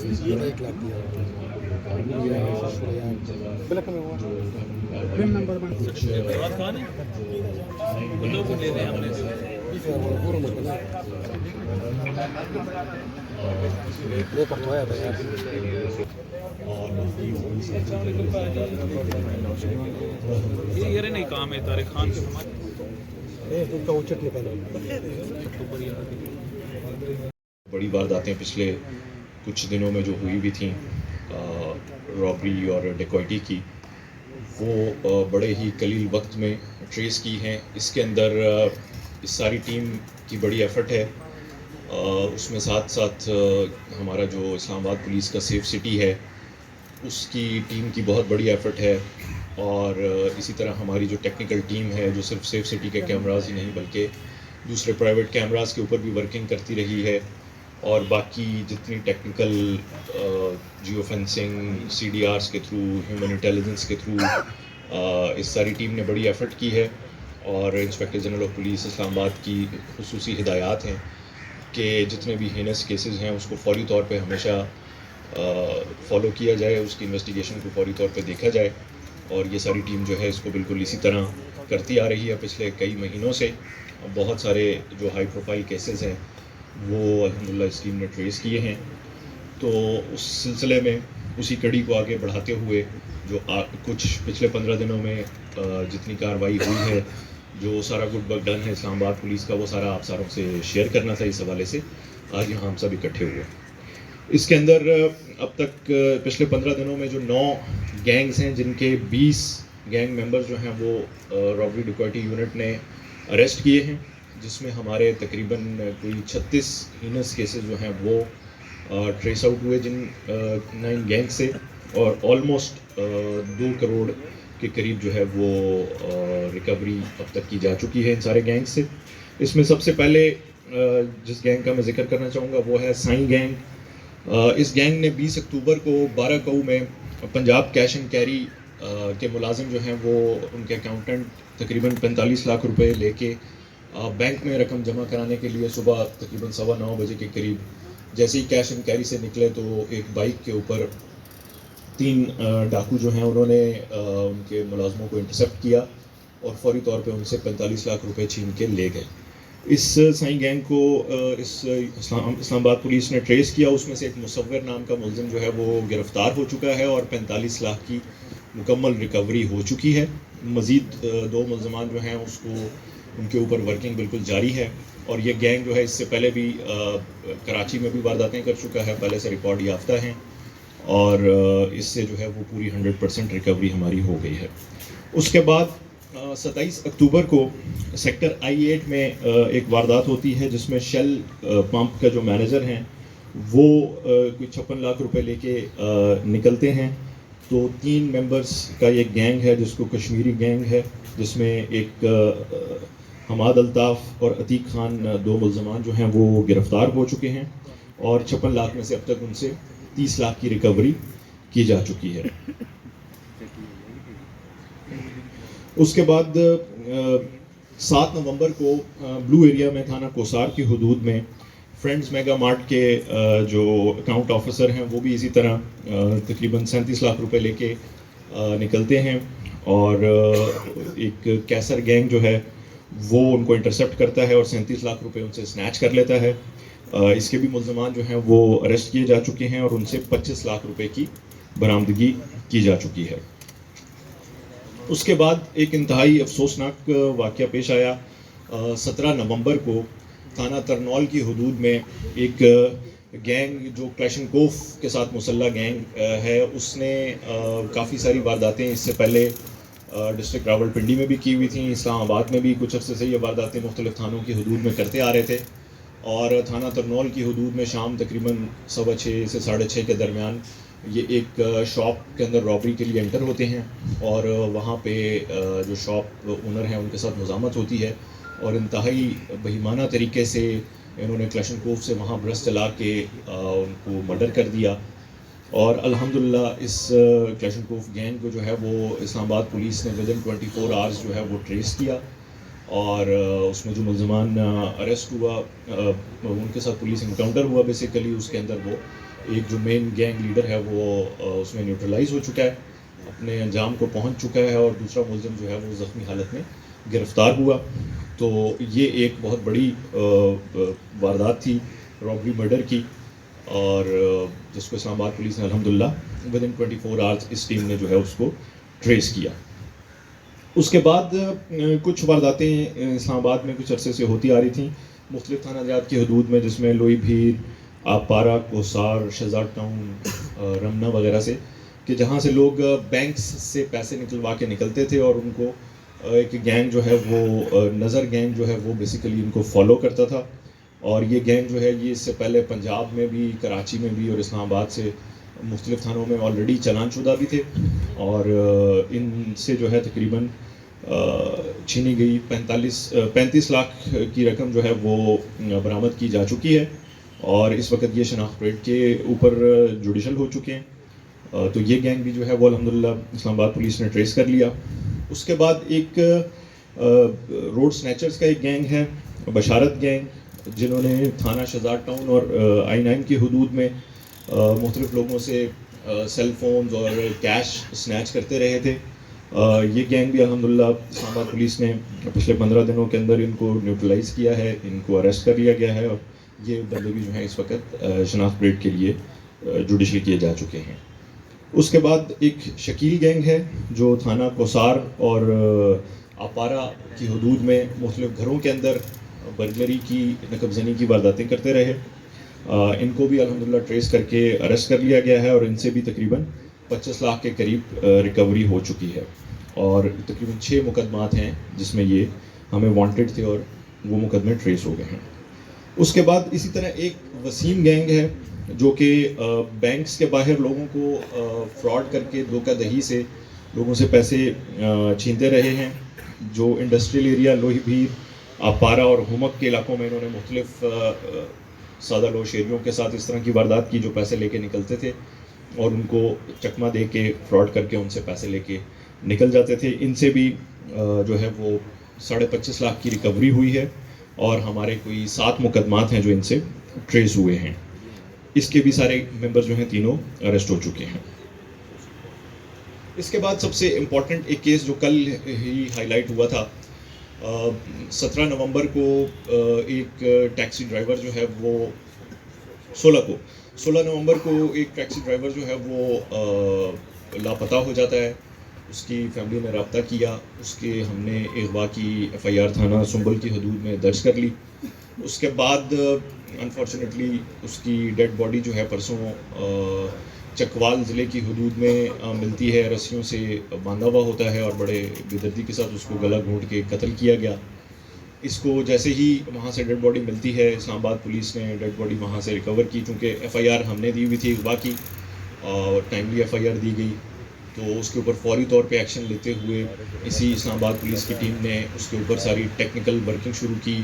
یہ نہیں کام ہے طارق خان کے بڑی وارداتیں پچھلے کچھ دنوں میں جو ہوئی بھی تھیں رابری اور ڈیکوائٹی کی، وہ بڑے ہی قلیل وقت میں ٹریس کی ہیں۔ اس کے اندر اس ساری ٹیم کی بڑی ایفرٹ ہے، اس میں ساتھ ساتھ ہمارا جو اسلام آباد پولیس کا سیف سٹی ہے اس کی ٹیم کی بہت بڑی ایفرٹ ہے، اور اسی طرح ہماری جو ٹیکنیکل ٹیم ہے جو صرف سیف سٹی کے کیمراز ہی نہیں بلکہ دوسرے پرائیویٹ کیمراز کے اوپر بھی ورکنگ کرتی رہی ہے، اور باقی جتنی technical geofencing C D Rs کے تھرو، ہیومن انٹیلیجنس کے تھرو اس ساری ٹیم نے بڑی ایفرٹ کی ہے۔ اور inspector general of police Islamabad کی خصوصی ہدایات ہیں کہ جتنے بھی ہینس کیسز ہیں اس کو فوری طور پہ ہمیشہ فالو کیا جائے، اس کی انویسٹیگیشن کو فوری طور پہ دیکھا جائے، اور یہ ساری ٹیم جو ہے اس کو بالکل اسی طرح کرتی آ رہی ہے پچھلے کئی مہینوں سے۔ بہت سارے جو ہائی پروفائل کیسز ہیں وہ الحمدللہ اس ٹیم نے ٹریس کیے ہیں، تو اس سلسلے میں اسی کڑی کو آگے بڑھاتے ہوئے جو کچھ پچھلے 15 دنوں میں جتنی کارروائی ہوئی ہے، جو سارا گڈ ورک ڈن ہے اسلام آباد پولیس کا، وہ سارا آپ ساروں سے شیئر کرنا تھا۔ اس حوالے سے آج یہاں ہم سب اکٹھے ہوئے۔ اس کے اندر اب تک پچھلے 15 دنوں میں جو 9 گینگز ہیں، جن کے 20 گینگ ممبرز جو ہیں وہ رابری ڈیکوائٹی یونٹ نے اریسٹ کیے ہیں، جس میں ہمارے تقریباً کوئی 36 ہینس کیسز جو ہیں وہ ٹریس آؤٹ ہوئے جن 9 گینگ سے، اور آلموسٹ 2 کروڑ کے قریب جو ہے وہ ریکوری اب تک کی جا چکی ہے ان سارے گینگ سے۔ اس میں سب سے پہلے جس گینگ کا میں ذکر کرنا چاہوں گا وہ ہے سائیں گینگ۔ اس گینگ نے 20 اکتوبر کو 12 کو میں پنجاب کیش اینڈ کیری کے ملازم جو ہیں وہ ان کے اکاؤنٹنٹ تقریباً 45 لاکھ روپے لے کے بینک میں رقم جمع کرانے کے لیے صبح تقریباً 9:15 بجے کے قریب جیسے ہی کیش اینڈ کیری سے نکلے تو ایک بائک کے اوپر 3 ڈاکو جو ہیں انہوں نے ان کے ملازموں کو انٹرسیپٹ کیا اور فوری طور پہ ان سے 45 لاکھ روپے چھین کے لے گئے۔ اس سائیں گینگ کو اسلام آباد پولیس نے ٹریس کیا، اس میں سے ایک مصور نام کا ملزم جو ہے وہ گرفتار ہو چکا ہے اور 45 لاکھ کی مکمل ریکوری ہو چکی ہے۔ مزید 2 ملزمان جو ہیں اس کو ان کے اوپر ورکنگ بالکل جاری ہے، اور یہ گینگ جو ہے اس سے پہلے بھی کراچی میں بھی وارداتیں کر چکا ہے، پہلے سے ریکارڈ یافتہ ہیں، اور اس سے جو ہے وہ پوری 100% ریکوری ہماری ہو گئی ہے۔ اس کے بعد 27 اکتوبر کو سیکٹر I-8 میں ایک واردات ہوتی ہے جس میں شیل پمپ کا جو مینیجر ہیں وہ کوئی 56 لاکھ روپے لے کے نکلتے ہیں، تو 3 ممبرز کا یہ گینگ ہے جس کو کشمیری گینگ ہے، جس میں ایک حماد الطاف اور عتیق خان 2 ملزمان جو ہیں وہ گرفتار ہو چکے ہیں، اور 56 لاکھ میں سے اب تک ان سے 30 لاکھ کی ریکوری کی جا چکی ہے۔ اس کے بعد 7 نومبر کو بلو ایریا میں تھانہ کوسار کی حدود میں فرینڈز میگا مارٹ کے جو اکاؤنٹ آفیسر ہیں وہ بھی اسی طرح تقریباً 37 لاکھ روپے لے کے نکلتے ہیں، اور ایک کیسر گینگ جو ہے وہ ان کو انٹرسیپٹ کرتا ہے اور 37 لاکھ روپے ان سے سنیچ کر لیتا ہے۔ اس کے بھی ملزمان جو ہیں وہ اریسٹ کیے جا چکے ہیں اور ان سے 25 لاکھ روپے کی برآمدگی کی جا چکی ہے۔ اس کے بعد ایک انتہائی افسوسناک واقعہ پیش آیا 17 نومبر کو تھانہ ترنول کی حدود میں ایک گینگ جو کلیشنکوف کے ساتھ مسلح گینگ ہے، اس نے کافی ساری وارداتیں اس سے پہلے ڈسٹرکٹ راولپنڈی میں بھی کی ہوئی تھیں، اسلام آباد میں بھی کچھ عرصے سے یہ وارداتیں مختلف تھانوں کی حدود میں کرتے آ رہے تھے، اور تھانہ ترنول کی حدود میں شام تقریباً 6:15 سے 6:30 کے درمیان یہ ایک شاپ کے اندر رابری کے لیے انٹر ہوتے ہیں، اور وہاں پہ جو شاپ اونر ہیں ان کے ساتھ مزاحمت ہوتی ہے، اور انتہائی بہیمانہ طریقے سے انہوں نے کلیشنکوف سے وہاں برس چلا کے ان کو مرڈر کر دیا، اور الحمدللہ اس کلیشنکوف گینگ کو جو ہے وہ اسلام آباد پولیس نے ودن 24 آورز جو ہے وہ ٹریس کیا، اور اس میں جو ملزمان اریسٹ ہوا ان کے ساتھ پولیس انکاؤنٹر ہوا بیسیکلی، اس کے اندر وہ ایک جو مین گینگ لیڈر ہے وہ اس میں نیوٹرلائز ہو چکا ہے، اپنے انجام کو پہنچ چکا ہے، اور دوسرا ملزم جو ہے وہ زخمی حالت میں گرفتار ہوا. تو یہ ایک بہت بڑی واردات تھی رابری مرڈر کی، اور جس کو اسلام آباد پولیس نے الحمدللہ ود ان 24 آورس اس ٹیم نے جو ہے اس کو ٹریس کیا. اس کے بعد کچھ وارداتیں اسلام آباد میں کچھ عرصے سے ہوتی آ رہی تھیں مختلف تھانہ جات کی حدود میں، جس میں لوئی بھیر، آپارا، کوسار، شہزاد ٹاؤن، رمنا وغیرہ سے، کہ جہاں سے لوگ بینکس سے پیسے نکلوا کے نکلتے تھے، اور ان کو ایک گینگ جو ہے وہ نظر گینگ جو ہے وہ بیسیکلی ان کو فالو کرتا تھا. اور یہ گینگ جو ہے یہ اس سے پہلے پنجاب میں بھی، کراچی میں بھی، اور اسلام آباد سے مختلف تھانوں میں آلریڈی چلان شدہ بھی تھے، اور ان سے جو ہے تقریباً چھینی گئی 35 لاکھ کی رقم جو ہے وہ برآمد کی جا چکی ہے، اور اس وقت یہ شناخت ریٹ کے اوپر جوڈیشل ہو چکے ہیں. تو یہ گینگ بھی جو ہے وہ الحمدللہ اسلام آباد پولیس نے ٹریس کر لیا. اس کے بعد ایک روڈ سنیچرز کا ایک گینگ ہے، بشارت گینگ، جنہوں نے تھانہ شہزاد ٹاؤن اور I9 کی حدود میں مختلف لوگوں سے سیل فونز اور کیش سنیچ کرتے رہے تھے. یہ گینگ بھی الحمدللہ اسلام آباد پولیس نے پچھلے 15 دنوں کے اندر ان کو نیوٹرلائز کیا ہے، ان کو اریسٹ کر لیا گیا ہے، اور یہ بندے بھی جو ہیں اس وقت شناخت ریٹ کے لیے جوڈیشل کیے جا چکے ہیں. اس کے بعد ایک شکیل گینگ ہے جو تھانہ کوسار اور آپارا کی حدود میں مختلف گھروں کے اندر برگلری کی، نقب زنی کی وارداتیں کرتے رہے. ان کو بھی الحمدللہ ٹریس کر کے اریسٹ کر لیا گیا ہے، اور ان سے بھی تقریباً 25 لاکھ کے قریب ریکوری ہو چکی ہے، اور تقریباً 6 مقدمات ہیں جس میں یہ ہمیں وانٹڈ تھے، اور وہ مقدمے ٹریس ہو گئے ہیں. اس کے بعد اسی طرح ایک وسیم گینگ ہے جو کہ بینکس کے باہر لوگوں کو فراڈ کر کے دھوکہ دہی سے لوگوں سے پیسے چھینتے رہے ہیں. جو انڈسٹریل ایریا لوہی بھیر، آپارا اور ہومک کے علاقوں میں انہوں نے مختلف سادہ لو شہریوں کے ساتھ اس طرح کی واردات کی جو پیسے لے کے نکلتے تھے، اور ان کو چکمہ دے کے فراڈ کر کے ان سے پیسے لے کے نکل جاتے تھے. ان سے بھی جو ہے وہ 25.5 لاکھ کی ریکوری ہوئی ہے، اور ہمارے کوئی 7 مقدمات ہیں جو ان سے ٹریس ہوئے ہیں. اس کے بھی سارے ممبر جو ہیں تینوں اریسٹ ہو چکے ہیں. اس کے بعد سب سے امپورٹنٹ ایک کیس جو کل ہی ہائی لائٹ ہوا تھا، 17 نومبر کو ایک ٹیکسی ڈرائیور جو ہے وہ 16 نومبر کو ایک ٹیکسی ڈرائیور جو ہے وہ لاپتہ ہو جاتا ہے. اس کی فیملی نے رابطہ کیا، اس کے ہم نے اغوا کی FIR تھانہ سنبل کی حدود میں درج کر لی. اس کے بعد انفارچونیٹلی اس کی ڈیڈ باڈی جو ہے پرسوں چکوال ضلع کی حدود میں ملتی ہے، رسیوں سے باندھا ہوا ہوتا ہے، اور بڑے بے دردی کے ساتھ اس کو گلا گھونٹ کے قتل کیا گیا. اس کو جیسے ہی وہاں سے ڈیڈ باڈی ملتی ہے، اسلام آباد پولیس نے ڈیڈ باڈی وہاں سے ریکور کی، چونکہ FIR ہم نے دی ہوئی تھی اغوا کی، اور ٹائملی FIR دی گئی، تو اس کے اوپر فوری طور پہ ایکشن لیتے ہوئے اسی اسلام آباد پولیس کی ٹیم نے اس کے اوپر ساری ٹیکنیکل ورکنگ شروع کی.